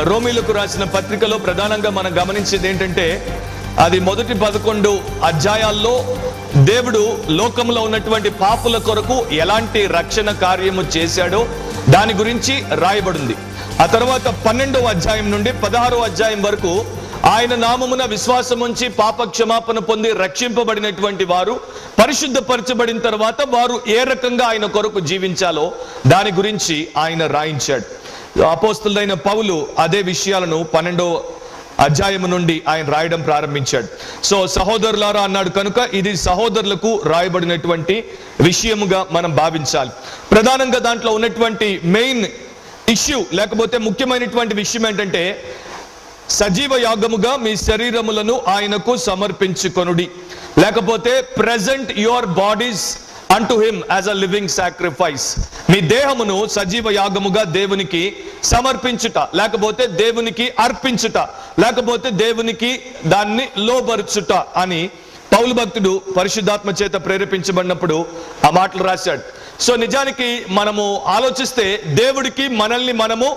రోమీలకు రాసిన పత్రికలో ప్రధానంగా మనం గమనించేది ఏంటంటే, అది మొదటి 11 అధ్యాయాల్లో దేవుడు లోకంలో ఉన్నటువంటి పాపుల కొరకు ఎలాంటి రక్షణ కార్యము చేశాడో దాని గురించి రాయబడింది. ఆ తర్వాత 12వ అధ్యాయం నుండి 16వ అధ్యాయం వరకు ఆయన నామమున విశ్వాసం ఉంచి పాప క్షమాపణ పొంది రక్షింపబడినటువంటి వారు పరిశుద్ధపరచబడిన తర్వాత వారు ఏ రకంగా ఆయన కొరకు జీవించాలో దాని గురించి ఆయన రాయించాడు. అపోస్తలుడైన పౌలు అదే విషయాలను 12వ అధ్యాయము నుండి ఆయన రాయడం ప్రారంభించాడు. సో సహోదరులారా అన్నాడు కనుక ఇది సహోదరులకు రాయబడినటువంటి విషయముగా మనం భావించాలి. ప్రధానంగా దాంట్లో ఉన్నటువంటి మెయిన్ ఇష్యూ లేకపోతే ముఖ్యమైనటువంటి విషయం ఏంటంటే, సజీవ యాగముగా మీ శరీరములను ఆయనకు సమర్పించుకొనుడి, లేకపోతే present your bodies unto him as a living sacrifice. మీ దేహమును సజీవ యాగముగా దేవునికి సమర్పించుట, లేకపోతే దేవునికి అర్పించుట, లేకపోతే దేవునికి దాన్ని లోబరుచుట అని పౌలు భక్తుడు పరిశుద్ధాత్మ చేత ప్రేరేపించబడినప్పుడు ఆ మాటలు రాశాడు. సో నిజానికి మనము ఆలోచిస్తే దేవుడికి మనల్ని మనము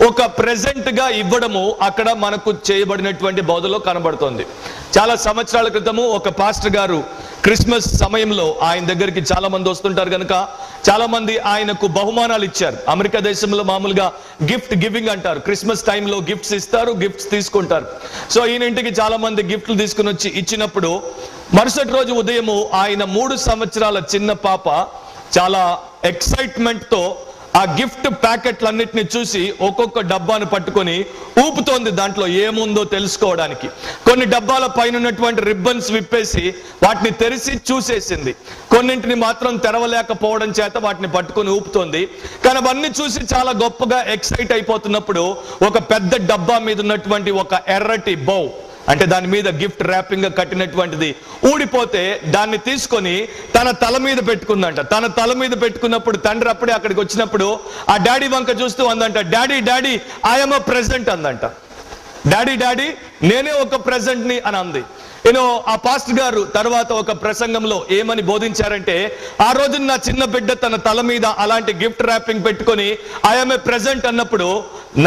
ఒక ప్రెజెంట్ గా ఇవ్వడము అక్కడ మనకు చేయబడినటువంటి బోధలో కనబడుతోంది. చాలా సంవత్సరాల క్రితము ఒక పాస్టర్ గారు క్రిస్మస్ సమయంలో ఆయన దగ్గరికి చాలా మంది వస్తుంటారు కనుక చాలా మంది ఆయనకు బహుమానాలు ఇచ్చారు. అమెరికా దేశంలో మామూలుగా గిఫ్ట్ గివింగ్ అంటారు. క్రిస్మస్ టైంలో గిఫ్ట్స్ ఇస్తారు, గిఫ్ట్స్ తీసుకుంటారు. సో ఈయన ఇంటికి చాలా మంది గిఫ్ట్లు తీసుకుని వచ్చి ఇచ్చినప్పుడు మరుసటి రోజు ఉదయము ఆయన 3 సంవత్సరాల చిన్న పాప చాలా ఎక్సైట్మెంట్ తో ఆ గిఫ్ట్ ప్యాకెట్లన్నిటిని చూసి ఒక్కొక్క డబ్బాను పట్టుకొని ఊపుతోంది, దాంట్లో ఏముందో తెలుసుకోవడానికి. కొన్ని డబ్బాల పైన ఉన్నటువంటి రిబ్బన్స్ విప్పేసి వాటిని తెరిచి చూసేసింది. కొన్నింటిని మాత్రం తెరవలేకపోవడం చేత వాటిని పట్టుకొని ఊపుతోంది. కానీ అవన్నీ చూసి చాలా గొప్పగా ఎక్సైట్ అయిపోతున్నప్పుడు ఒక పెద్ద డబ్బా మీద ఉన్నటువంటి ఒక ఎర్రటి బౌ, అంటే దాని మీద గిఫ్ట్ ర్యాపింగ్ గా కట్టినటువంటిది ఊడిపోతే దాన్ని తీసుకొని తన తల మీద పెట్టుకుందంట. తన తల మీద పెట్టుకున్నప్పుడు తండ్రి అప్పుడే అక్కడికి వచ్చినప్పుడు ఆ డాడీ వంక చూస్తూ అందంట, daddy daddy I'm a present అందంట. డాడీ డాడీ నేనే ఒక ప్రెజెంట్ ని అని అంది. ఆ పాస్టర్ గారు తర్వాత ఒక ప్రసంగంలో ఏమని బోధించారంటే, ఆ రోజు నా చిన్న బిడ్డ తన తల మీద అలాంటి గిఫ్ట్ ర్యాపింగ్ పెట్టుకొని ఐఎమ్ ఏ ప్రెజెంట్ అన్నప్పుడు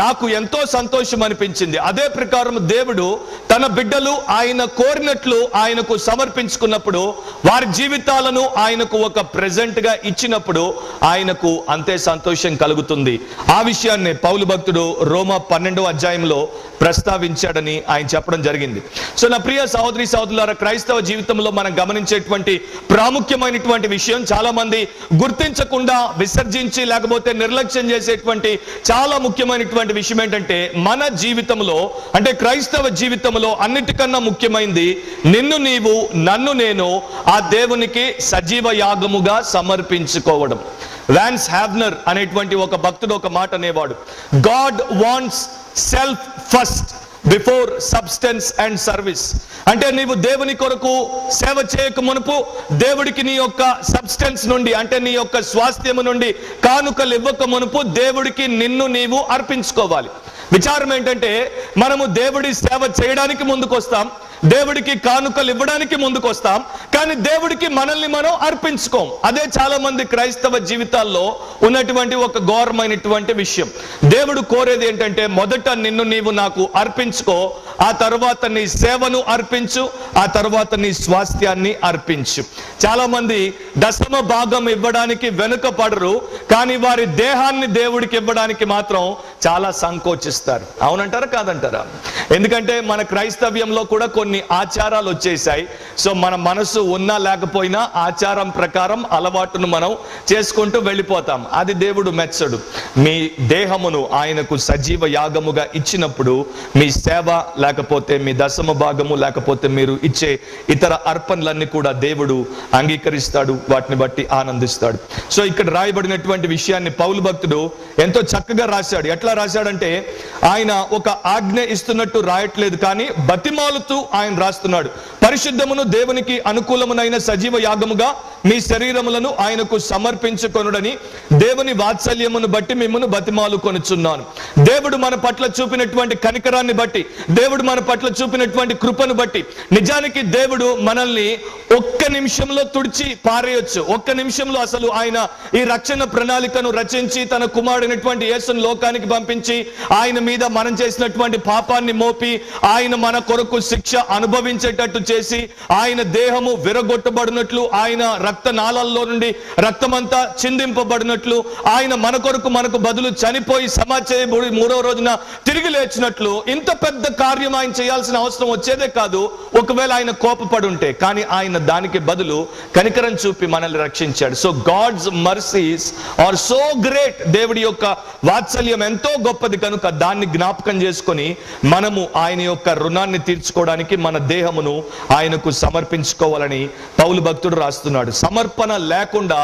నాకు ఎంతో సంతోషం అనిపించింది. అదే ప్రకారం దేవుడు తన బిడ్డలు ఆయన కోరినట్లు ఆయనకు సమర్పించుకున్నప్పుడు వారి జీవితాలను ఆయనకు ఒక ప్రెజెంట్ గా ఇచ్చినప్పుడు ఆయనకు అంతే సంతోషం కలుగుతుంది. ఆ విషయాన్ని పౌలు భక్తుడు రోమా 12వ అధ్యాయంలో ప్రస్తావించాడని ఆయన చెప్పడం జరిగింది. సో నా ప్రియ సహోదరి సహోదరులారా, క్రైస్తవ జీవితంలో మనం గమనించేటువంటి ప్రాముఖ్యమైనటువంటి విషయం, చాలా మంది గుర్తించకుండా విసర్జించి లేకపోతే నిర్లక్ష్యం చేసేటువంటి చాలా ముఖ్యమైనటువంటి విషయం ఏంటంటే, మన జీవితంలో అంటే క్రైస్తవ జీవితంలో అన్నిటికన్నా ముఖ్యమైనది నిన్ను నీవు నన్ను నేను ఆ దేవునికి సజీవ యాగముగా సమర్పించుకోవడం. వాన్స్ హ్యావ్నర్ అనేటువంటి ఒక భక్తుడు ఒక మాట అనేవాడు, God wants self first before substance and service. అంటే నీవు దేవుని కొరకు సేవ చేయక మునుపు దేవుడికి నీ యొక్క సబ్స్టెన్స్ నుండి అంటే నీ యొక్క స్వాస్థ్యము నుండి కానుకలు ఇవ్వక మునుపు దేవుడికి నిన్ను నీవు అర్పించుకోవాలి. విచారం ఏంటంటే, మనము దేవుడి సేవ చేయడానికి ముందుకు వస్తాం, దేవుడికి కానుకలు ఇవ్వడానికి ముందుకు వస్తాం, కానీ దేవుడికి మనల్ని మనం అర్పించుకోం. అదే చాలా మంది క్రైస్తవ జీవితాల్లో ఉన్నటువంటి ఒక ఘోరమైనటువంటి విషయం. దేవుడు కోరేది ఏంటంటే, మొదట నిన్ను నీవు నాకు అర్పించుకో, ఆ తర్వాత నీ సేవను అర్పించు, ఆ తర్వాత నీ స్వాస్థ్యాన్ని అర్పించు. చాలా మంది దశమ భాగం ఇవ్వడానికి వెనుక పడరు, కానీ వారి దేహాన్ని దేవుడికి ఇవ్వడానికి మాత్రం చాలా సంకోచిస్తారు. అవునంటారా కాదంటారా? ఎందుకంటే మన క్రైస్తవ్యంలో కూడా కొన్ని ఆచారాలు వచ్చేసాయి. సో మన మనసు ఉన్నా లేకపోయినా ఆచారం ప్రకారం అలవాటును మనం చేసుకుంటూ వెళ్ళిపోతాం. అది దేవుడు మెచ్చడు. మీ దేహమును ఆయనకు సజీవ యాగముగా ఇచ్చినప్పుడు మీ సేవ లేకపోతే మీ దశమ భాగము లేకపోతే మీరు ఇచ్చే ఇతర అర్పణలన్నీ కూడా దేవుడు అంగీకరిస్తాడు, వాటిని బట్టి ఆనందిస్తాడు. సో ఇక్కడ రాయబడినటువంటి విషయాన్ని పౌలు భక్తుడు ఎంతో చక్కగా రాశాడు. ఎట్లా రాశాడంటే, ఆయన ఒక ఆజ్ఞ ఇస్తున్నట్టు రాయట్లేదు, కానీ బతిమాలుతూ ఆయన రాస్తున్నాడు. పరిశుద్ధమును దేవునికి అనుకూలమునైన సజీవ యాగముగా మీ శరీరములను ఆయనకు సమర్పించుకొనుడని దేవుని వాత్సల్యమును బట్టి మిమ్మల్ని బతిమాలు కొనుచున్నాను. దేవుడు మన పట్ల చూపినటువంటి కనికరాన్ని బట్టి, దేవుడు దేవుడు మన పట్ల చూపినటువంటి కృపను బట్టి. నిజానికి దేవుడు మనల్ని ఒక్క నిమిషంలో తుడిచి పారేయొచ్చు. ఒక్క నిమిషంలో అసలు ఆయన ఈ రక్షణ ప్రణాళికను రచించి తన కుమారుడైనటువంటి యేసును లోకానికి పంపించి ఆయన మీద మనం చేసినటువంటి పాపాన్ని మోపి ఆయన మన కొరకు శిక్ష అనుభవించేటట్టు చేసి ఆయన దేహము విరగొట్టబడినట్లు, ఆయన రక్త నాళాల్లో నుండి రక్తమంతా చిందింపబడినట్లు, ఆయన మన కొరకు మనకు బదులు చనిపోయి సమాజబడి 3వ రోజున తిరిగి లేచినట్లు ఇంత పెద్ద కార్యం ఆయన చేయాల్సిన అవసరం వచ్చేదే కాదు ఒకవేళ ఆయన కోపపడి ఉంటే. కానీ ఆయన దానికి బదులు కనికరం చూపి మనల్ని రక్షించాడు. So God's mercies are so great. దేవుడి యొక్క వాత్సల్యం ఎంతో గొప్పది కనుక దాన్ని జ్ఞాపకం చేసుకొని మనము ఆయన యొక్క రుణాన్ని తీర్చుకోవడానికి మన దేహమును ఆయనకు సమర్పించుకోవాలని పౌలు భక్తుడు రాస్తున్నాడు. సమర్పణ లేకుండా,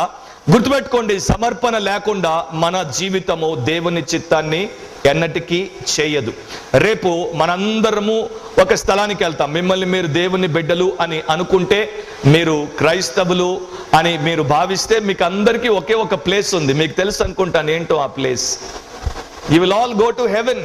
గుర్తుపెట్టుకోండి, సమర్పణ లేకుండా మన జీవితము దేవుని చిత్తాన్ని ఎన్నటికీ చేయదు. రేపు మనందరము ఒక స్థలానికి వెళ్తాం. మిమ్మల్ని మీరు దేవుని బిడ్డలు అని అనుకుంటే, మీరు క్రైస్తవులు అని మీరు భావిస్తే మీకు అందరికీ ఒకే ఒక ప్లేస్ ఉంది. మీకు తెలుసు అనుకుంటాను ఏంటో ఆ place. You will all go to heaven.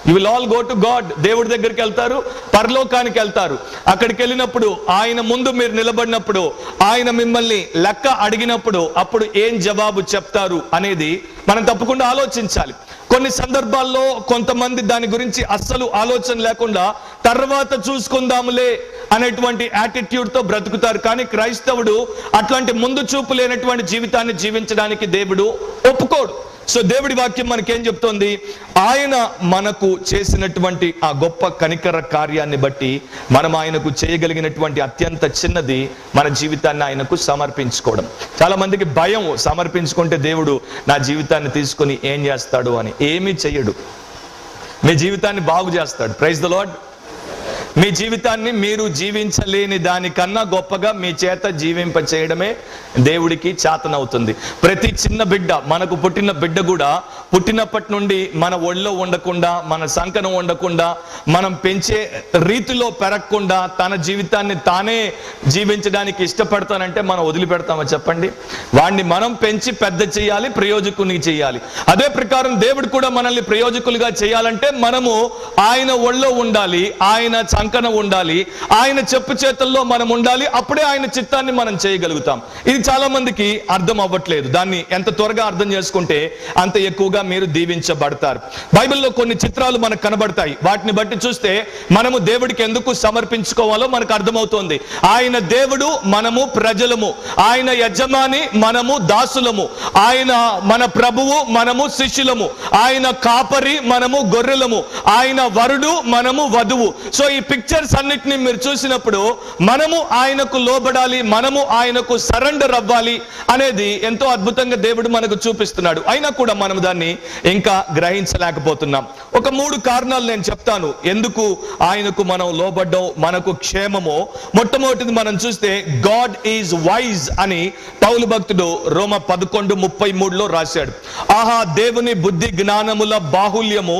You will all go to God. దేవుడి దగ్గరికి వెళ్తారు, పరలోకానికి వెళ్తారు. అక్కడికి వెళ్ళినప్పుడు ఆయన ముందు మీరు నిలబడినప్పుడు, ఆయన మిమ్మల్ని లెక్క అడిగినప్పుడు అప్పుడు ఏం జవాబు చెప్తారు అనేది మనం తప్పకుండా ఆలోచించాలి. కొన్ని సందర్భాల్లో కొంతమంది దాని గురించి అస్సలు ఆలోచన లేకుండా తర్వాత చూసుకుందాములే అనేటువంటి యాటిట్యూడ్ తో బ్రతుకుతారు. కానీ క్రైస్తవుడు అట్లాంటి ముందు చూపు లేనటువంటి జీవితాన్ని జీవించడానికి దేవుడు ఒప్పుకోడు. సో దేవుడి వాక్యం మనకేం చెప్తోంది? ఆయన మనకు చేసినటువంటి ఆ గొప్ప కనికర కార్యాన్ని బట్టి మనం ఆయనకు చేయగలిగినటువంటి అత్యంత చిన్నది మన జీవితాన్ని ఆయనకు సమర్పించుకోవడం. చాలా మందికి భయం, సమర్పించుకుంటే దేవుడు నా జీవితాన్ని తీసుకొని ఏం చేస్తాడు అని. ఏమీ చెయ్యడు. మీ జీవితాన్ని బాగు చేస్తాడు. Praise the lord. మీ జీవితాన్ని మీరు జీవించలేని దానికన్నా గొప్పగా మీ చేత జీవింప చేయడమే దేవుడికి చేతనవుతుంది. ప్రతి చిన్న బిడ్డ, మనకు పుట్టిన బిడ్డ కూడా పుట్టినప్పటి నుండి మన ఒళ్ళో ఉండకుండా, మన సంకనం ఉండకుండా, మనం పెంచే రీతిలో పెరగకుండా తన జీవితాన్ని తానే జీవించడానికి ఇష్టపడతానంటే మనం వదిలిపెడతామా చెప్పండి? వాడిని మనం పెంచి పెద్ద చేయాలి, ప్రయోజకునికి చేయాలి. అదే ప్రకారం దేవుడు కూడా మనల్ని ప్రయోజకులుగా చేయాలంటే మనము ఆయన ఒళ్ళో ఉండాలి, ఆయన సంకన ఉండాలి, ఆయన చెప్పు చేతుల్లో మనం ఉండాలి. అప్పుడే ఆయన చిత్తాన్ని మనం చేయగలుగుతాం. ఇది చాలా మందికి అర్థం అవ్వట్లేదు. దాన్ని ఎంత త్వరగా అర్థం చేసుకుంటే అంత ఎక్కువగా మీరు దీవించబడతారు. బైబిల్లో కొన్ని చిత్రాలు మనకు కనబడతాయి. వాటిని బట్టి చూస్తే మనము దేవుడికి ఎందుకు సమర్పించుకోవాలో మనకు అర్థమవుతోంది. ఆయన దేవుడు, మనము ప్రజలము. ఆయన యజమాని, మనము దాసులము. ఆయన మన ప్రభువు, మనము శిష్యులము. ఆయన కాపరి, మనము గొర్రెలము. ఆయన వరుడు, మనము వధువు. సో ఈ పిక్చర్స్ అన్నిటిని మీరు చూసినప్పుడు మనము ఆయనకు లోబడాలి, మనము ఆయనకు సరెండర్ అవ్వాలి అనేది ఎంతో అద్భుతంగా దేవుడు మనకు చూపిస్తున్నాడు. అయినా కూడా మనం దాన్ని ఇంకా గ్రహించలేకపోతున్నాం. ఒక 3 కారణాలు నేను చెప్తాను ఎందుకు ఆయనకు మనం లోబడ్డం మనకు క్షేమమో. మొట్టమొదటిది మనం చూస్తే గాడ్ ఈజ్ వైజ్ అని పౌలు భక్తుడు రోమ 11:33లో రాశాడు. ఆహా, దేవుని బుద్ధి జ్ఞానముల బాహుల్యము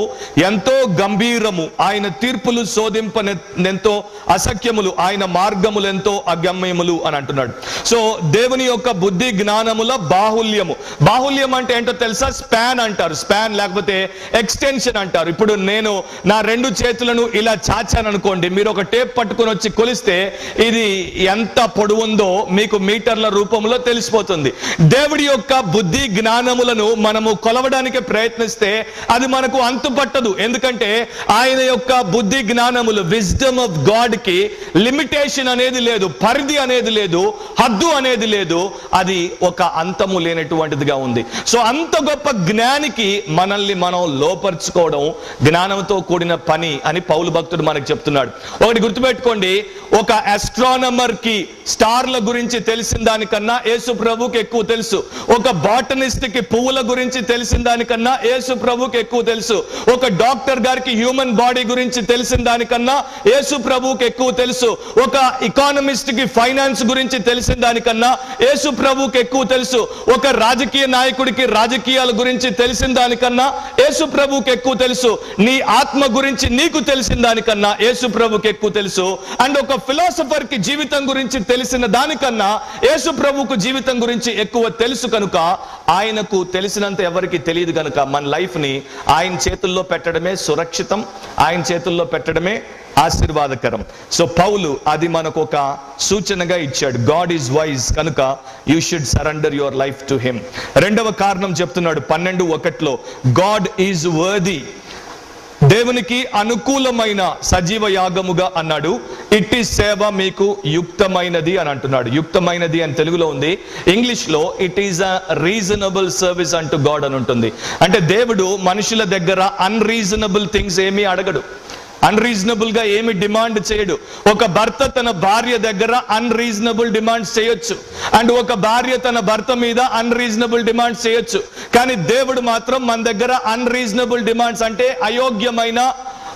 ఎంతో గంభీరము, ఆయన తీర్పులు శోధింపనెంతో అసఖ్యములు, ఆయన మార్గములు ఎంతో అగమ్యములు అని అంటున్నాడు. సో దేవుని యొక్క బుద్ధి జ్ఞానముల బాహుల్యము. బాహుల్యం అంటే ఏంటో తెలుసా? స్పాన్ అంటారు. స్పాన్ లేకపోతే ఎక్స్టెన్షన్ అంటారు. ఇప్పుడు నేను నా 2 చేతులను ఇలా చాచాను అనుకోండి, మీరు ఒక టేప్ పట్టుకొని వచ్చి కొలిస్తే ఇది ఎంత పొడవుందో మీకు మీటర్ల రూపంలో తెలిసిపోతుంది. దేవుడి యొక్క బుద్ధి జ్ఞానములను మనము కొలవడానికి ప్రయత్నిస్తే అది మనకు అంతుపట్టదు. ఎందుకంటే ఆయన యొక్క బుద్ధి జ్ఞానములు, విజ్డమ్ ఆఫ్ గాడ్ కి లిమిటేషన్ అనేది లేదు, పరిధి అనేది లేదు, హద్దు అనేది లేదు. అది ఒక అంతము లేనటువంటిదిగా ఉంది. సో అంత గొప్ప జ్ఞానికి మనల్ని మనం లోపరుచుకోవడం జ్ఞానంతో కూడిన పని అని పౌలు భక్తుడు మనకు చెప్తున్నాడు. ఒకటి గుర్తుపెట్టుకోండి, ఒక ఆస్ట్రానమర్ కి స్టార్ల గురించి తెలిసిన దానికన్నా యేసు ప్రభువుకి ఎక్కువ తెలుసు. ఒక బాటనిస్ట్ కి పువ్వుల గురించి తెలిసిన దానికన్నా యేసు ప్రభువుకి ఎక్కువ తెలుసు. ఒక డాక్టర్ గారికి హ్యూమన్ బాడీ గురించి తెలిసిన దానికన్నా యేసు ప్రభువుకి ఎక్కువ తెలుసు. ఒక ఎకానమిస్ట్ కి ఫైనాన్స్ గురించి తెలిసిన దానికన్నా యేసు ప్రభువుకి ఎక్కువ తెలుసు. ఒక రాజకీయ నాయకుడికి రాజకీయాల గురించి తెలిసిన దానికన్నా యేసు ప్రభువుకి ఎక్కువ తెలుసు. నీ ఆత్మ గురించి నీకు తెలిసిన దానికన్నా యేసు ప్రభువుకి ఎక్కువ తెలుసు. అండ్ ఒక ఫిలాసఫర్ కి జీవితం గురించి తెలిసిన దానికన్నా యేసు ప్రభువుకు జీవితం గురించి ఎక్కువ తెలుసు. కనుక ఆయనకు తెలిసినంత ఎవరికి తెలియదు. కనుక మన లైఫ్ ని ఆయన చేతుల్లో పెట్టడమే సురక్షితం, ఆయన చేతుల్లో పెట్టడమే ఆశీర్వాదకరం. సో పౌలు అది మనకు ఒక సూచనగా ఇచ్చాడు. గాడ్ ఈజ్ వైజ్ కనుక you should surrender your life to him. రెండవ కారణం చెప్తున్నాడు 12:1, గాడ్ ఈజ్ వర్ది. దేవునికి అనుకూలమైన సజీవ యాగముగా అన్నాడు. ఇట్టి సేవ మీకు యుక్తమైనది అని అంటున్నాడు. యుక్తమైనది అని తెలుగులో ఉంది, ఇంగ్లీష్ లో it is a reasonable service అంటూ గాడ్ అని ఉంటుంది. అంటే దేవుడు మనుషుల దగ్గర అన్రీజనబుల్ థింగ్స్ ఏమీ అడగడు, అన్రీజనబుల్ గా ఏమి డిమాండ్ చేయడు. ఒక భర్త తన భార్య దగ్గర అన్రీజనబుల్ డిమాండ్స్ చేయొచ్చు, అండ్ ఒక భార్య తన భర్త మీద అన్రీజనబుల్ డిమాండ్స్ చేయొచ్చు. కానీ దేవుడు మాత్రం మన దగ్గర అన్రీజనబుల్ డిమాండ్స్ అంటే అయోగ్యమైన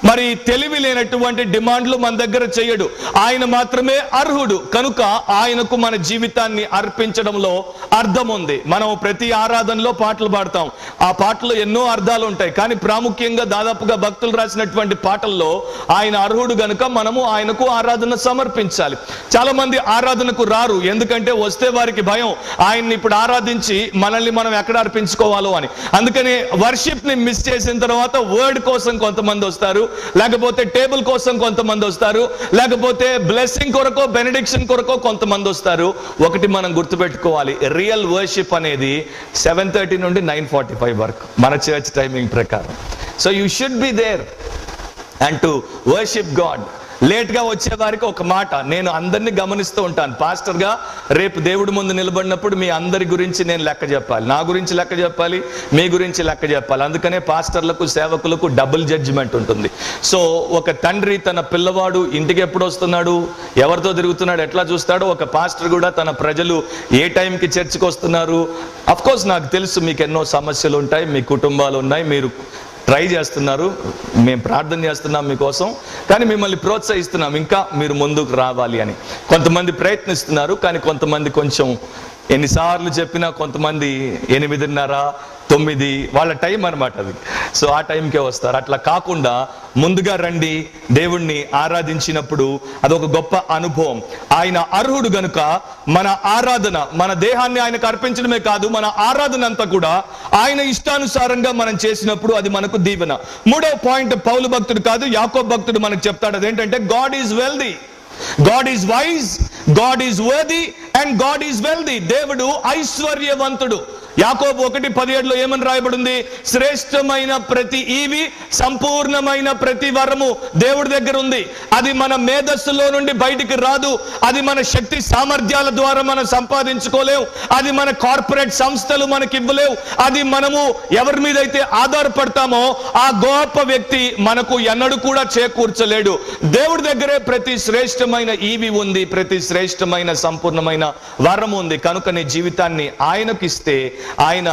మరి తెలివి లేనటువంటి డిమాండ్లు మన దగ్గర చేయడు. ఆయన మాత్రమే అర్హుడు కనుక ఆయనకు మన జీవితాన్ని అర్పించడంలో అర్థం ఉంది. మనం ప్రతి ఆరాధనలో పాటలు పాడతాం, ఆ పాటలో ఎన్నో అర్థాలు ఉంటాయి. కానీ ప్రాముఖ్యంగా దాదాపుగా భక్తులు రాసినటువంటి పాటల్లో ఆయన అర్హుడు గనుక మనము ఆయనకు ఆరాధన సమర్పించాలి. చాలా మంది ఆరాధనకు రారు, ఎందుకంటే వస్తే వారికి భయం, ఆయన్ని ఇప్పుడు ఆరాధించి మనల్ని మనం ఎక్కడ అర్పించుకోవాలో అని. అందుకని వర్షిప్ ని మిస్ చేసిన తర్వాత వర్డ్ కోసం కొంతమంది వస్తారు, లేకపోతే టేబుల్ కోసం కొంతమంది వస్తారు, లేకపోతే బ్లెస్సింగ్ కొరకో బెనెడిక్షన్ కొరకో కొంతమంది వస్తారు. ఒకటి మనం గుర్తుపెట్టుకోవాలి, రియల్ వర్షిప్ అనేది 7:30 నుండి 9:45 వరకు మన చర్చ్ టైమింగ్ ప్రకారం. So you should be there and to worship God. Late గా వచ్చే వారికి ఒక మాట, నేను అందరినీ గమనిస్తూ ఉంటాను. పాస్టర్ గా రేపు దేవుడి ముందు నిలబడినప్పుడు మీ అందరి గురించి నేను లెక్క చెప్పాలి, నా గురించి లెక్క చెప్పాలి, మీ గురించి లెక్క చెప్పాలి. అందుకనే పాస్టర్లకు సేవకులకు డబుల్ జడ్జిమెంట్ ఉంటుంది. సో ఒక తండ్రి తన పిల్లవాడు ఇంటికి ఎప్పుడు వస్తున్నాడు, ఎవరితో తిరుగుతున్నాడు ఎట్లా చూస్తాడో, ఒక పాస్టర్ కూడా తన ప్రజలు ఏ టైంకి చర్చికి వస్తున్నారు. అఫ్ కోర్స్ నాకు తెలుసు మీకు ఎన్నో సమస్యలు ఉంటాయి, మీ కుటుంబాలు ఉన్నాయి, మీరు ట్రై చేస్తున్నారు, మేము ప్రార్థన చేస్తున్నాం మీకోసం, కానీ మిమ్మల్ని ప్రోత్సహిస్తున్నాం ఇంకా మీరు ముందుకు రావాలి అని. కొంతమంది ప్రయత్నిస్తున్నారు, కానీ కొంతమంది కొంచెం ఎన్నిసార్లు చెప్పినా కొంతమంది 8:30, 9 వాళ్ళ టైం అనమాట అది. సో ఆ టైంకే వస్తారు. అట్లా కాకుండా ముందుగా రండి, దేవుణ్ణి ఆరాధించినప్పుడు అదొక గొప్ప అనుభవం. ఆయన అర్హుడు గనుక మన ఆరాధన, మన దేహాన్ని ఆయనకు అర్పించడమే కాదు, మన ఆరాధన అంతా కూడా ఆయన ఇష్టానుసారంగా మనం చేసినప్పుడు అది మనకు దీవెన. మూడవ పాయింట్ పౌలు భక్తుడు కాదు, యాకోబు భక్తుడు మనకు చెప్తాడు. అదేంటంటే God is wealthy, God is wise, God is worthy and God is wealthy. దేవుడు ఐశ్వర్యవంతుడు. యాకోబు 1:17 ఏమని రాయబడింది? శ్రేష్టమైన ప్రతి ఈవి, సంపూర్ణమైన ప్రతి వరము దేవుడి దగ్గర ఉంది. అది మన మేధస్సులో నుండి బయటికి రాదు, అది మన శక్తి సామర్థ్యాల ద్వారా మనం సంపాదించుకోలేవు, అది మన కార్పొరేట్ సంస్థలు మనకి ఇవ్వలేవు, అది మనము ఎవరి మీద అయితే ఆధారపడతామో ఆ గొప్ప వ్యక్తి మనకు ఎన్నడూ కూడా చేకూర్చలేడు. దేవుడి దగ్గరే ప్రతి శ్రేష్టమైన ఈవి ఉంది, ప్రతి శ్రేష్టమైన సంపూర్ణమైన వరం ఉంది. కనుక నీ జీవితాన్ని ఆయనకు ఇస్తే ఆయన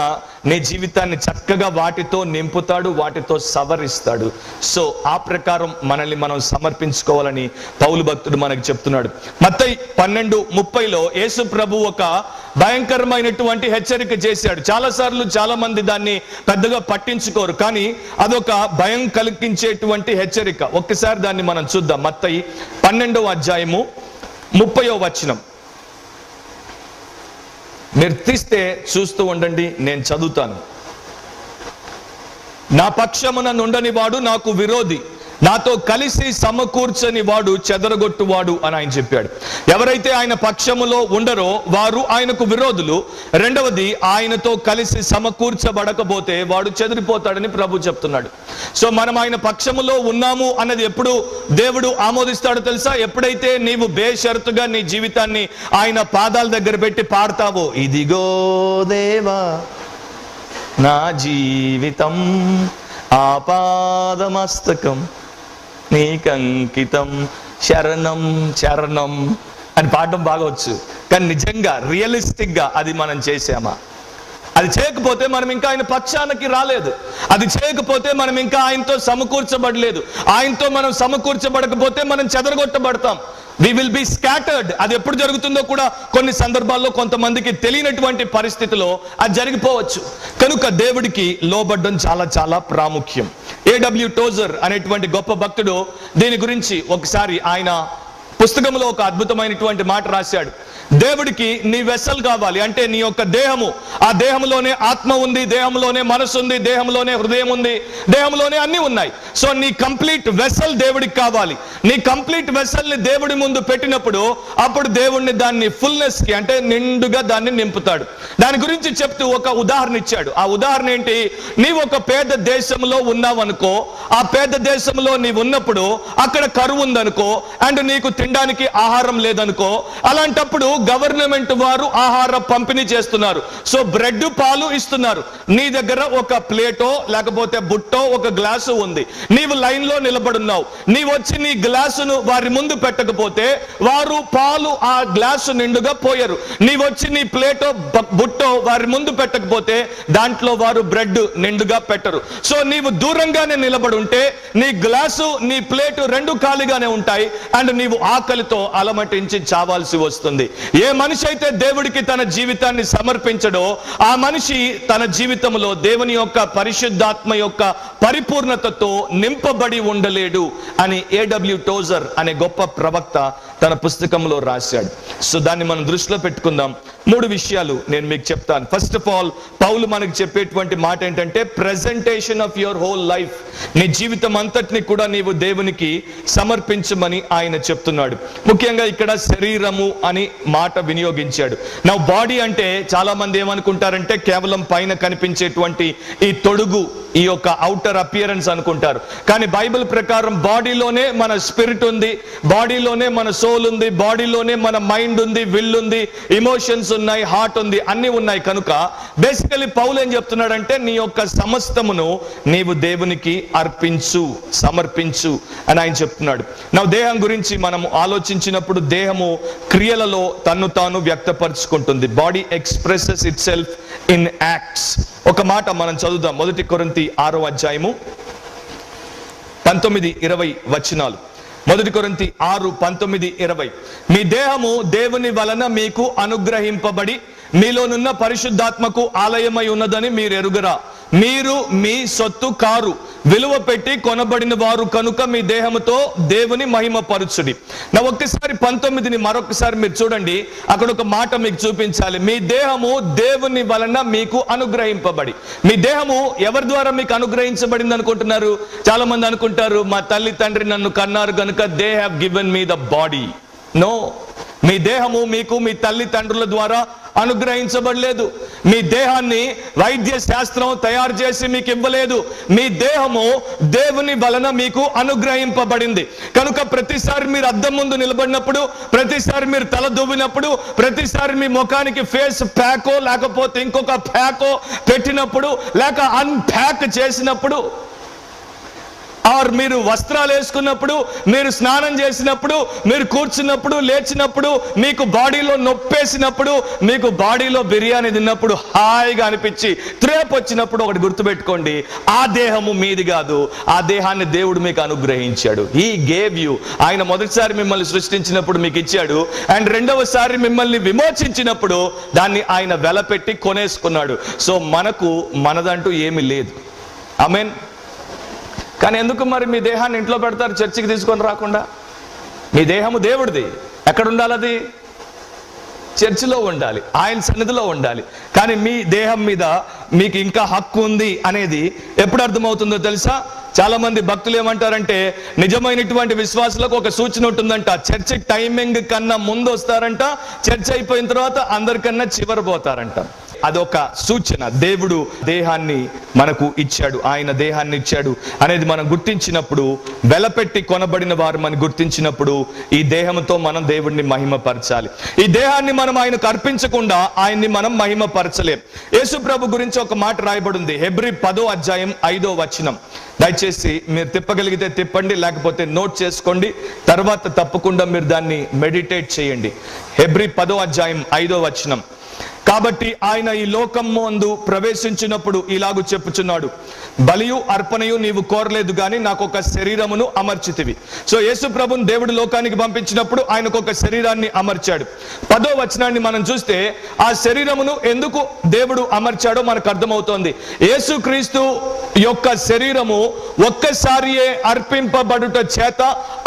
నీ జీవితాన్ని చక్కగా వాటితో నింపుతాడు, వాటితో సవరిస్తాడు. సో ఆ ప్రకారం మనల్ని మనం సమర్పించుకోవాలని పౌలు భక్తుడు మనకు చెప్తున్నాడు. మత్తయి 12:30 యేసు ప్రభు ఒక భయంకరమైనటువంటి హెచ్చరిక చేశాడు. చాలాసార్లు చాలా మంది దాన్ని పెద్దగా పట్టించుకోరు, కానీ అదొక భయం కలిగించేటువంటి హెచ్చరిక. ఒక్కసారి దాన్ని మనం చూద్దాం. మత్తయి 12:30 మీరు తీస్తే చూస్తూ ఉండండి, నేను చదువుతాను. నా పక్షమున నుండని వాడు నాకు విరోధి, నాతో కలిసి సమకూర్చని వాడు చెదరగొట్టువాడు అని ఆయన చెప్పాడు. ఎవరైతే ఆయన పక్షములో ఉండరో వారు ఆయనకు విరోధులు. రెండవది, ఆయనతో కలిసి సమకూర్చబడకపోతే వాడు చెదిరిపోతాడని ప్రభు చెప్తున్నాడు. సో మనం ఆయన పక్షములో ఉన్నాము అన్నది ఎప్పుడు దేవుడు ఆమోదిస్తాడో తెలుసా? ఎప్పుడైతే నీవు బేషరతుగా నీ జీవితాన్ని ఆయన పాదాల దగ్గర పెట్టి పాడతావో, ఇదిగో దేవా నా జీవితం ఆపాదమస్తకం నీకంకితం శరణం చరణం అని పాడడం బాగా వచ్చు, కానీ నిజంగా రియలిస్టిక్ గా అది మనం చేసామా? అది చేయకపోతే మనం ఇంకా ఆయన పక్షానికి రాలేదు, అది చేయకపోతే మనం ఇంకా ఆయనతో సమకూర్చబడలేదు. ఆయనతో మనం సమకూర్చబడకపోతే మనం చెదరగొట్టబడతాం, we will be scattered. అది ఎప్పుడు జరుగుతుందో కూడా కొన్ని సందర్భాల్లో కొంతమందికి తెలియనటువంటి పరిస్థితిలో అది జరిగిపోవచ్చు. కనుక దేవుడికి లోబడ్డం చాలా చాలా ప్రాముఖ్యం. A.W. టోజర్ అనేటువంటి గొప్ప భక్తుడు దీని గురించి ఒకసారి ఆయన పుస్తకంలో ఒక అద్భుతమైనటువంటి మాట రాశాడు. దేవుడికి నీ వెసల్ కావాలి. అంటే నీ యొక్క దేహము, ఆ దేహంలోనే ఆత్మ ఉంది, దేహంలోనే మనసు ఉంది, దేహంలోనే హృదయం ఉంది, దేహంలోనే అన్ని ఉన్నాయి. సో నీ కంప్లీట్ వెసల్ దేవుడికి కావాలి. నీ కంప్లీట్ వెసల్ ని దేవుడి ముందు పెట్టినప్పుడు అప్పుడు దేవుడిని దాన్ని ఫుల్నెస్ కి, అంటే నిండుగా దాన్ని నింపుతాడు. దాని గురించి చెప్తూ ఒక ఉదాహరణ ఇచ్చాడు. ఆ ఉదాహరణ ఏంటి? నీవు ఒక పేద దేశంలో ఉన్నావు అనుకో, ఆ పేద దేశంలో నీవు ఉన్నప్పుడు అక్కడ కరువు ఉందనుకో, అండ్ నీకు తినడానికి ఆహారం లేదనుకో, అలాంటప్పుడు గవర్నమెంట్ వారు ఆహార పంపిణీ చేస్తున్నారు. సో బ్రెడ్ పాలు ఇస్తున్నారు. నీ దగ్గర ఒక ప్లేటో లేకపోతే బుట్టో ఒక గ్లాసు ఉంది. నీవు లైన్ లో నిలబడున్నావు. నీవు వచ్చి నీ గ్లాసును వారి ముందు పెట్టకపోతే వారు పాలు ఆ గ్లాసు నిండుగా పోయరు. నీవు వచ్చి నీ ప్లేటో బుట్టో వారి ముందు పెట్టకపోతే దాంట్లో వారు బ్రెడ్ నిండుగా పెట్టరు. సో నీవు దూరంగానే నిలబడి ఉంటే నీ గ్లాసు నీ ప్లేటు రెండు ఖాళీగానే ఉంటాయి, అండ్ నీవు ఆకలితో అలమటించి చావాల్సి వస్తుంది. ఏ మనిషి అయితే దేవుడికి తన జీవితాన్ని సమర్పించడో ఆ మనిషి తన జీవితంలో దేవుని యొక్క పరిశుద్ధాత్మ యొక్క పరిపూర్ణతతో నింపబడి ఉండలేడు అని A.W. టోజర్ అనే గొప్ప ప్రవక్త తన పుస్తకంలో రాశాడు. సో దాన్ని మనం దృష్టిలో పెట్టుకుందాం. 3 విషయాలు నేను మీకు చెప్తాను. ఫస్ట్ ఆఫ్ ఆల్, పౌలు మనకు చెప్పేటువంటి మాట ఏంటంటే presentation of your whole life. నీ జీవితం అంతటిని కూడా నీవు దేవునికి సమర్పించమని ఆయన చెప్తున్నాడు. ముఖ్యంగా ఇక్కడ శరీరము అని మాట వినియోగించాడు. నా బాడీ అంటే చాలా మంది ఏమనుకుంటారంటే కేవలం పైన కనిపించేటువంటి ఈ తొడుగు, ఈ యొక్క అవుటర్ అపియరెన్స్ అనుకుంటారు. కానీ బైబిల్ ప్రకారం బాడీలోనే మన స్పిరిట్ ఉంది, బాడీలోనే మన సోల్ ఉంది, బాడీలోనే మన మైండ్ ఉంది, విల్ ఉంది, ఎమోషన్స్ ఉన్నాయి, హార్ట్ ఉంది, అన్ని ఉన్నాయి. కనుక బేసికలీ పౌలు ఏం చెప్తున్నాడంటే నీ యొక్క సమస్తమును నీవు దేవునికి అర్పించు, సమర్పించు అని ఆయన చెప్తున్నాడు. నా దేహం గురించి మనం ఆలోచించినప్పుడు దేహము క్రియలలో తన్ను తాను వ్యక్తపరుచుకుంటుంది. Body expresses itself in acts. ఒక మాట మనం చదువుదాం. 1 కొరింథీ 6వ అధ్యాయము 19-20 వచనాలు. 1 కొరింథీ 6:19-20. మీ దేహము దేవుని వలన మీకు అనుగ్రహింపబడి మీలోనున్న పరిశుద్ధాత్మకు ఆలయమై ఉన్నదని మీరు ఎరుగరా? మీరు మీ సొత్తు కారు, విలువ పెట్టి కొనబడిన వారు కనుక మీ దేహముతో దేవుని మహిమపరచుడి. నా ఒక్కసారి 19ని మరొకసారి మీరు చూడండి. అక్కడ ఒక మాట మీకు చూపించాలి. మీ దేహము దేవుని వలన మీకు అనుగ్రహింపబడి. మీ దేహము ఎవరి ద్వారా మీకు అనుగ్రహించబడింది అనుకుంటున్నారు? చాలా మంది అనుకుంటారు మా తల్లి తండ్రి నన్ను కన్నారు కనుక they have given me the body. No, మీ దేహము మీకు మీ తల్లి తండ్రుల ద్వారా అనుగ్రహించబడలేదు. మీ దేహాన్ని వైద్య శాస్త్రం తయారు చేసి మీకు ఇవ్వలేదు. మీ దేహము దేవుని వలన మీకు అనుగ్రహింపబడింది. కనుక ప్రతిసారి మీరు అద్దం ముందు నిలబడినప్పుడు, ప్రతిసారి మీరు తల దువ్వినప్పుడు, ప్రతిసారి మీ ముఖానికి ఫేస్ ప్యాకో లేకపోతే ఇంకొక ప్యాకో పెట్టినప్పుడు, లేక అన్ప్యాక్ చేసినప్పుడు, ఆర్ మీరు వస్త్రాలు వేసుకున్నప్పుడు, మీరు స్నానం చేసినప్పుడు, మీరు కూర్చున్నప్పుడు, లేచినప్పుడు, మీకు బాడీలో నొప్పేసినప్పుడు, మీకు బాడీలో బిర్యానీ తిన్నప్పుడు హాయిగా అనిపించి త్రేపు వచ్చినప్పుడు ఒకటి గుర్తుపెట్టుకోండి, ఆ దేహము మీది కాదు, ఆ దేహాన్ని దేవుడు మీకు అనుగ్రహించాడు. He gave you. ఆయన మొదటిసారి మిమ్మల్ని సృష్టించినప్పుడు మీకు ఇచ్చాడు, అండ్ రెండవసారి మిమ్మల్ని విమోచించినప్పుడు దాన్ని ఆయన వెలపెట్టి కొనేసుకున్నాడు. సో మనకు మనదంటూ ఏమీ లేదు. ఆమేన్. కానీ ఎందుకు మరి మీ దేహాన్ని ఇంట్లో పెడతారు చర్చికి తీసుకొని రాకుండా? మీ దేహము దేవుడిది. ఎక్కడ ఉండాలి? అది చర్చిలో ఉండాలి, ఆయన సన్నిధిలో ఉండాలి. కానీ మీ దేహం మీద మీకు ఇంకా హక్కు ఉంది అనేది ఎప్పుడు అర్థమవుతుందో తెలుసా? చాలా మంది భక్తులు ఏమంటారంటే నిజమైనటువంటి విశ్వాసులకు ఒక సూచన ఉంటుందంట. చర్చి టైమింగ్ కన్నా ముందు వస్తారంట, చర్చ్ అయిపోయిన తర్వాత అందరికన్నా చివరి పోతారంట. అదొక సూచన. దేవుడు దేహాన్ని మనకు ఇచ్చాడు, ఆయన దేహాన్ని ఇచ్చాడు అనేది మనం గుర్తించినప్పుడు, వెలపెట్టి కొనబడిన వారు మనం గుర్తించినప్పుడు ఈ దేహంతో మనం దేవుడిని మహిమపరచాలి. ఈ దేహాన్ని మనం ఆయనకు అర్పించకుండా ఆయన్ని మనం మహిమపరచలేం. యేసు ప్రభు గురించి ఒక మాట రాయబడింది. హెబ్రీ 10వ అధ్యాయం 5వ వచనం. దయచేసి మీరు తిప్పగలిగితే తిప్పండి, లేకపోతే నోట్ చేసుకోండి. తర్వాత తప్పకుండా మీరు దాన్ని మెడిటేట్ చేయండి. హెబ్రీ 10వ అధ్యాయం 5వ వచనం. కాబట్టి ఆయన ఈ లోకమందు ప్రవేశించినప్పుడు ఇలాగు చెప్పుచున్నాడు, బలియు అర్పణయు నీవు కోరలేదు గాని నాకు ఒక శరీరమును అమర్చితివి. సో యేసు ప్రభుని దేవుడు లోకానికి పంపించినప్పుడు ఆయనకు ఒక శరీరాన్ని అమర్చాడు. 10వ వచనాన్ని మనం చూస్తే ఆ శరీరమును ఎందుకు దేవుడు అమర్చాడో మనకు అర్థమవుతోంది. యేసుక్రీస్తు యొక్క శరీరము ఒక్కసారియే అర్పింపబడుట చేత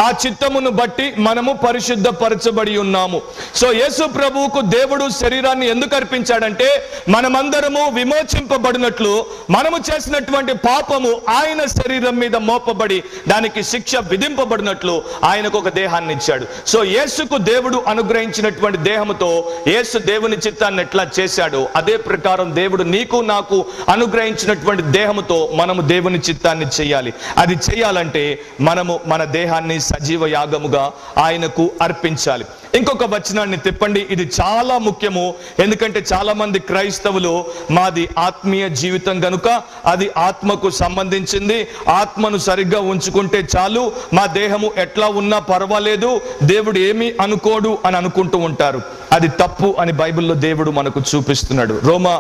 ఆ చిత్తమును బట్టి మనము పరిశుద్ధపరచబడి ఉన్నాము. సో యేసు ప్రభువుకు దేవుడు శరీరాన్ని ఎందుకు అర్పించాడంటే మనమందరము విమోచింపబడినట్లు, మనము చేసినటువంటి పాపము ఆయన శరీరం మీద మోపబడి దానికి శిక్ష విధింపబడినట్లు ఆయనకు ఒక దేహాన్ని ఇచ్చాడు. సో యేసుకు దేవుడు అనుగ్రహించినటువంటి దేహముతో యేసు దేవుని చిత్తాన్ని ఎట్లా చేశాడో అదే ప్రకారం దేవుడు నీకు నాకు అనుగ్రహించినటువంటి దేహముతో మనము దేవుని చిత్తాన్ని చేయాలి. అది చేయాలంటే మనము మన దేహాన్ని సజీవ యాగముగా ఆయనకు అర్పించాలి. ఇంకొక వచనాన్ని తిప్పండి, ఇది చాలా ముఖ్యము. ఎందుకంటే చాలా మంది క్రైస్తవులు మాది ఆత్మీయ జీవితం గనుక అది ఆత్మకు సంబంధించింది, ఆత్మను సరిగ్గా ఉంచుకుంటే చాలు, మా దేహము ఎట్లా ఉన్నా పర్వాలేదు, దేవుడు ఏమీ అనుకోడు అని అనుకుంటూ ఉంటారు. అది తప్పు అని బైబిల్లో దేవుడు మనకు చూపిస్తున్నాడు. రోమా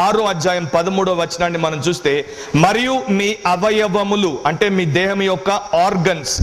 6వ అధ్యాయం 13వ వచనాన్ని మనం చూస్తే, మరియు మీ అవయవములు అంటే మీ దేహం యొక్క ఆర్గన్స్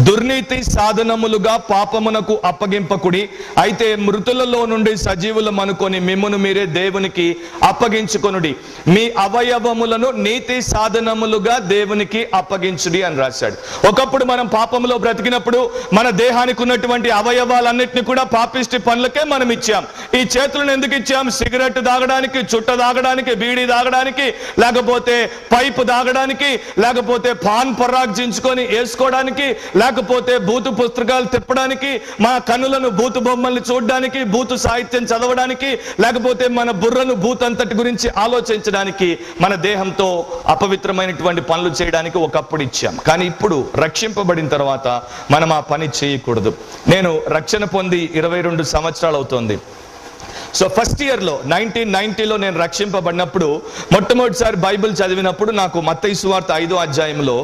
దుర్నీతి సాధనములుగా పాపమునకు అప్పగింపకుడి, అయితే మృతులలో నుండి సజీవులం అనుకొని మిమ్మును మీరే దేవునికి అప్పగించుకొనుడి, మీ అవయవములను నీతి సాధనములుగా దేవునికి అప్పగించుడి అని రాశాడు. ఒకప్పుడు మనం పాపములో బ్రతికినప్పుడు మన దేహానికి ఉన్నటువంటి అవయవాలన్నిటిని కూడా పాపిష్టి పనులకే మనం ఇచ్చాం. ఈ చేతులను ఎందుకు ఇచ్చాం? సిగరెట్ తాగడానికి, చుట్ట తాగడానికి, బీడీ తాగడానికి, లేకపోతే పైపు తాగడానికి, లేకపోతే పాన్ పరాగ్ జించుకొని వేసుకోవడానికి, లేకపోతే బూతు పుస్తకాలు తిప్పడానికి, మన కన్నులను బూతు బొమ్మల్ని చూడడానికి, బూతు సాహిత్యం చదవడానికి, లేకపోతే మన బుర్రను బూతంతటి గురించి ఆలోచించడానికి, మన దేహంతో అపవిత్రమైనటువంటి పనులు చేయడానికి ఒకప్పుడు ఇచ్చాం. కానీ ఇప్పుడు రక్షింపబడిన తర్వాత మనం ఆ పని చేయకూడదు. నేను రక్షణ పొంది 22 సంవత్సరాలు అవుతోంది. సో ఫస్ట్ ఇయర్లో 1990లో నేను రక్షింపబడినప్పుడు మొట్టమొదటిసారి బైబిల్ చదివినప్పుడు నాకు మత్తయి సువార్త 5వ అధ్యాయంలో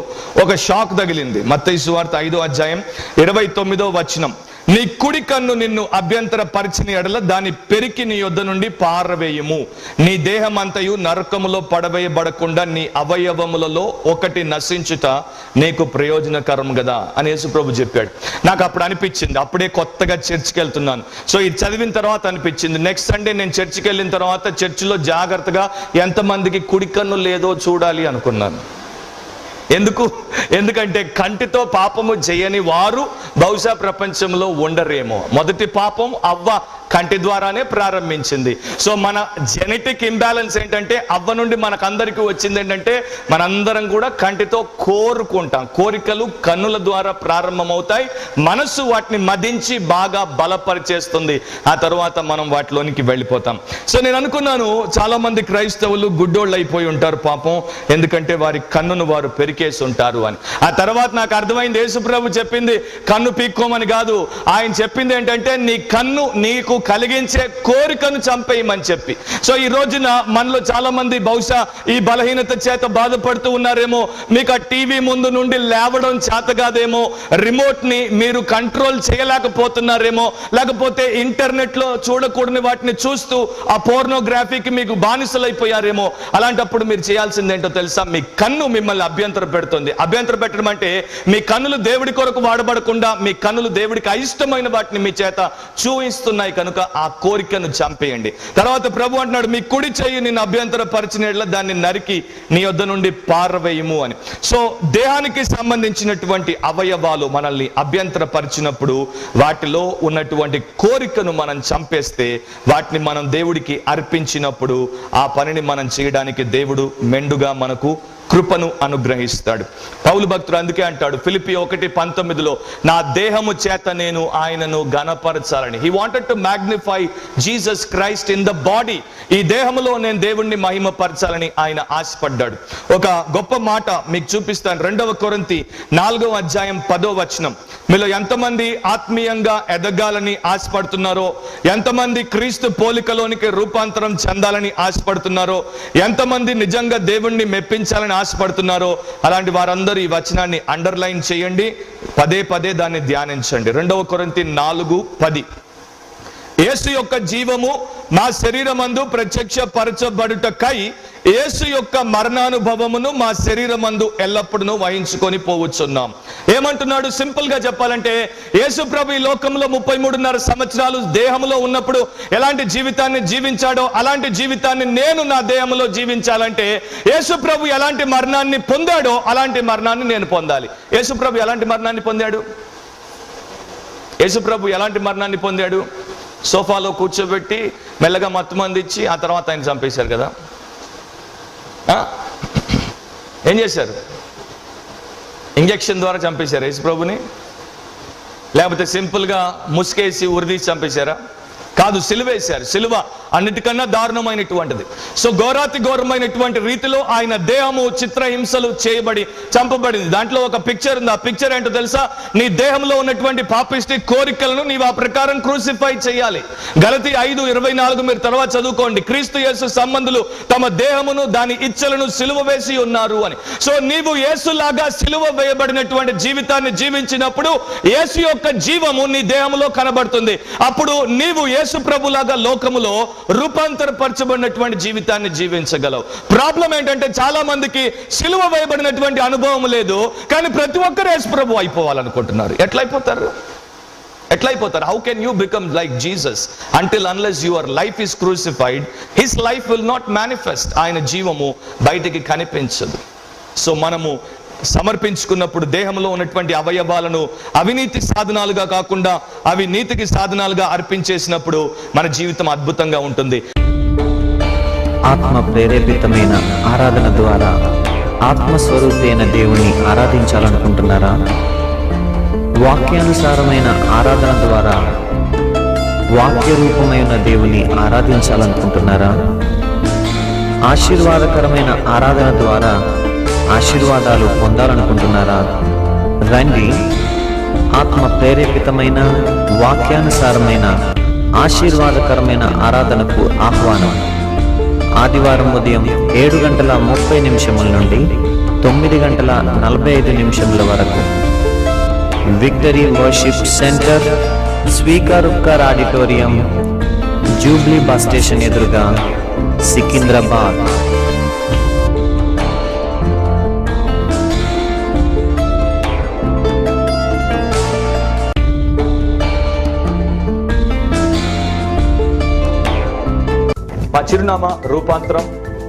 ఒక షాక్ తగిలింది. మత్తయి సువార్త 5వ అధ్యాయం 29వ వచనం, నీ కుడి కన్ను నిన్ను అభ్యంతర పరిచిన ఎడల దాని పెరికి నీ యొద్ద నుండి పారవేయము, నీ దేహం అంతయు నరకములో పడవేయబడకుండా నీ అవయవములలో ఒకటి నశించుట నీకు ప్రయోజనకరం కదా అని యేసుప్రభు చెప్పాడు. నాకు అప్పుడు అనిపించింది, అప్పుడే కొత్తగా చర్చికి వెళ్తున్నాను. సో ఇది చదివిన తర్వాత అనిపించింది, నెక్స్ట్ సండే నేను చర్చికి వెళ్ళిన తర్వాత చర్చిలో జాగ్రత్తగా ఎంతమందికి కుడి కన్ను లేదో చూడాలి అనుకున్నాను. ఎందుకంటే కంటితో పాపము చేయని వారు బహుశా ప్రపంచంలో ఉండరేమో. మొదటి పాపం అవ్వ కంటి ద్వారానే ప్రారంభించింది. సో మన జెనెటిక్ ఇంబ్యాలెన్స్ ఏంటంటే అవ్వ నుండి మనకందరికీ వచ్చింది ఏంటంటే మనందరం కూడా కంటితో కోరుకుంటాం. కోరికలు కన్నుల ద్వారా ప్రారంభమవుతాయి, మనస్సు వాటిని మదించి బాగా బలపరిచేస్తుంది, ఆ తర్వాత మనం వాటిలోనికి వెళ్ళిపోతాం. సో నేను అనుకున్నాను చాలా మంది క్రైస్తవులు గుడ్డోళ్ళు అయిపోయి ఉంటారు పాపం, ఎందుకంటే వారి కన్నును వారు పెరికేసి ఉంటారు అని. ఆ తర్వాత నాకు అర్థమైంది, యేసుప్రభు చెప్పింది కన్ను పీక్కోమని కాదు, ఆయన చెప్పింది ఏంటంటే నీ కన్ను నీకు కలిగించే కోరికను చంపేయమని చెప్పి. సో ఈ రోజున మనలో చాలా మంది బహుశా ఈ బలహీనత చేత బాధపడుతూ ఉన్నారేమో, మీకు ఆ టీవీ ముందు నుండి లేవడం చేత కాదేమో, రిమోట్ ని మీరు కంట్రోల్ చేయలేకపోతున్నారేమో, లేకపోతే ఇంటర్నెట్ లో చూడకూడని వాటిని చూస్తూ ఆ పోర్నోగ్రఫీకి మీకు బానిసలైపోయారేమో. అలాంటప్పుడు మీరు చేయాల్సింది ఏంటో తెలుసా? మీ కన్ను మిమ్మల్ని అభ్యంతర పెడుతుంది. అభ్యంతర పెట్టడం అంటే మీ కన్నులు దేవుడి కొరకు వాడబడకుండా మీ కన్నులు దేవుడికి అయిష్టమైన వాటిని మీ చేత చూయిస్తున్నాయి కనుక ఆ కోరికను చంపేయండి. తర్వాత ప్రభు అంటున్నాడు, మీ కుడి చెయ్యి నిన్ను అభ్యంతర పరిచినట్ల దాన్ని నరికి నీ యొద్ద నుండి పారవేయము అని. సో దేహానికి సంబంధించినటువంటి అవయవాలు మనల్ని అభ్యంతర పరిచినప్పుడు వాటిలో ఉన్నటువంటి కోరికను మనం చంపేస్తే, వాటిని మనం దేవుడికి అర్పించినప్పుడు ఆ పనిని మనం చేయడానికి దేవుడు మెండుగా మనకు కృపను అనుగ్రహిస్తాడు. పౌలు భక్తుడు అందుకే అంటాడు ఫిలిప్పీ 1:19లో, నా దేహము చేత నేను ఆయనను ఘనపరచాలని. He wanted to magnify Jesus Christ in the body. ఈ దేహములో నేను దేవుణ్ణి మహిమపరచాలని ఆయన ఆశపడ్డాడు. ఒక గొప్ప మాట మీకు చూపిస్తాను. 2వ కొరింథీ 4వ అధ్యాయం 10వ వచనం. మీలో ఎంతమంది ఆత్మీయంగా ఎదగాలని ఆశపడుతున్నారో, ఎంతమంది క్రీస్తు పోలికలోనికి రూపాంతరం చెందాలని ఆశపడుతున్నారో, ఎంతమంది నిజంగా దేవుణ్ణి మెప్పించాలని ఆశపడుతున్నారో, అలాంటి వారందరూ ఈ వచనాన్ని అండర్లైన్ చేయండి, పదే పదే దాన్ని ధ్యానించండి. 2వ కొరింథీ 4:10. యేసు యొక్క జీవము మా శరీరమందు ప్రత్యక్షపరచబడుటకై యేసు యొక్క మరణానుభవమును మా శరీరమందు ఎల్లప్పుడూ వహించుకొని పోవచ్చున్నాం. ఏమంటున్నాడు? సింపుల్ గా చెప్పాలంటే, యేసు ప్రభు ఈ లోకంలో 33.5 సంవత్సరాలు దేహంలో ఉన్నప్పుడు ఎలాంటి జీవితాన్ని జీవించాడో అలాంటి జీవితాన్ని నేను నా దేహంలో జీవించాలంటే, యేసు ప్రభు ఎలాంటి మరణాన్ని పొందాడో అలాంటి మరణాన్ని నేను పొందాలి. యేసు ప్రభు ఎలాంటి మరణాన్ని పొందాడు? యేసు ప్రభు ఎలాంటి మరణాన్ని పొందాడు? సోఫాలో కూర్చోబెట్టి మెల్లగా మత్తుమంది ఇచ్చి ఆ తర్వాత ఆయన చంపేశారు కదా. ఏం చేశారు? ఇంజెక్షన్ ద్వారా చంపేశారు యేసు ప్రభుని? లేకపోతే సింపుల్గా ముసుకేసి ఉరిదీసి చంపేశారా? కాదు, సిలువేశారు. సిలువ అన్నిటికన్నా దారుణమైనటువంటిది. సో ఘోరమైనటువంటి రీతిలో ఆయన దేహము చిత్రహింసలు చేయబడి చంపబడింది. దాంట్లో ఒక పిక్చర్ ఉంది. ఆ పిక్చర్ ఏంటో తెలుసా? నీ దేహంలో ఉన్నటువంటి పాపిష్టి కోరికలను నీవు ఆ ప్రకారం క్రూసిఫై చేయాలి. గలతీ 5:24 మీరు తర్వాత చదువుకోండి. క్రీస్తు యేసు సంబంధులు తమ దేహమును దాని ఇచ్చలను సిలువ వేసి ఉన్నారు అని. సో నీవు యేసులాగా సిలువ వేయబడినటువంటి జీవితాన్ని జీవించినప్పుడు యేసు యొక్క జీవము నీ దేహంలో కనబడుతుంది. అప్పుడు నీవు యేసు ప్రభులాగా లోకములో రూపాంతరపరచబడినటువంటి జీవితాన్ని జీవించగలవు. ప్రాబ్లం ఏంటంటే, చాలా మందికి సిలువ వేయబడినటువంటి అనుభవం లేదు, కానీ ప్రతి ఒక్కరు యేసు ప్రభు అయిపోవాలనుకుంటున్నారు. ఎట్లయిపోతారు? How can you become like Jesus unless your life is crucified? His life will not manifest. ఆయన జీవము బయటికి కనిపించదు. సో మనము సమర్పించుకున్నప్పుడు దేహంలో ఉన్నటువంటి అవయవాలను అవినీతి సాధనాలుగా కాకుండా అవి నీతికి సాధనాలుగా అర్పించేసినప్పుడు మన జీవితం అద్భుతంగా ఉంటుంది. ఆత్మ ప్రేరేపితమైన ఆరాధన ద్వారా ఆత్మస్వరూపైన దేవుని ఆరాధించాలనుకుంటున్నారా? వాక్యానుసారమైన ఆరాధన ద్వారా వాక్య రూపమైన దేవుని ఆరాధించాలనుకుంటున్నారా? ఆశీర్వాదకరమైన ఆరాధన ద్వారా ఆశీర్వాదాలు పొందాలనుకుంటున్నారా? రండి, ఆత్మ ప్రేరేపితమైన వాక్యానుసారమైన ఆశీర్వాదకరమైన ఆరాధనకు ఆహ్వానం. ఆదివారం ఉదయం 7:30 నుండి 9:45 వరకు విక్టరీ వర్షిప్ సెంటర్, స్వీకారుక్కర్ ఆడిటోరియం, జూబ్లీ బస్ స్టేషన్ ఎదురుగా, సికింద్రాబాద్. మా చిరునామా రూపాంతరం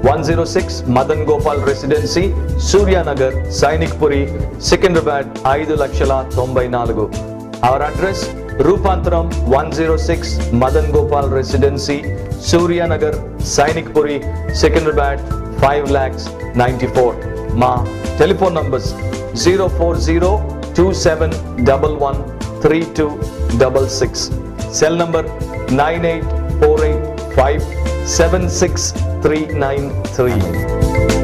106 Madan Gopal Residency, Suryanagar, Sainikpuri, Secunderabad 5,94,000. Our address రూపాంతరం 106 మదన్ గోపాల్ రెసిడెన్సీ, సూర్యానగర్, సైనిక్పురి, సికింద్రాబాద్ 5,94,000. మా టెలిఫోన్ నంబర్స్ 04027113266, సెల్ నంబర్ 9848576393.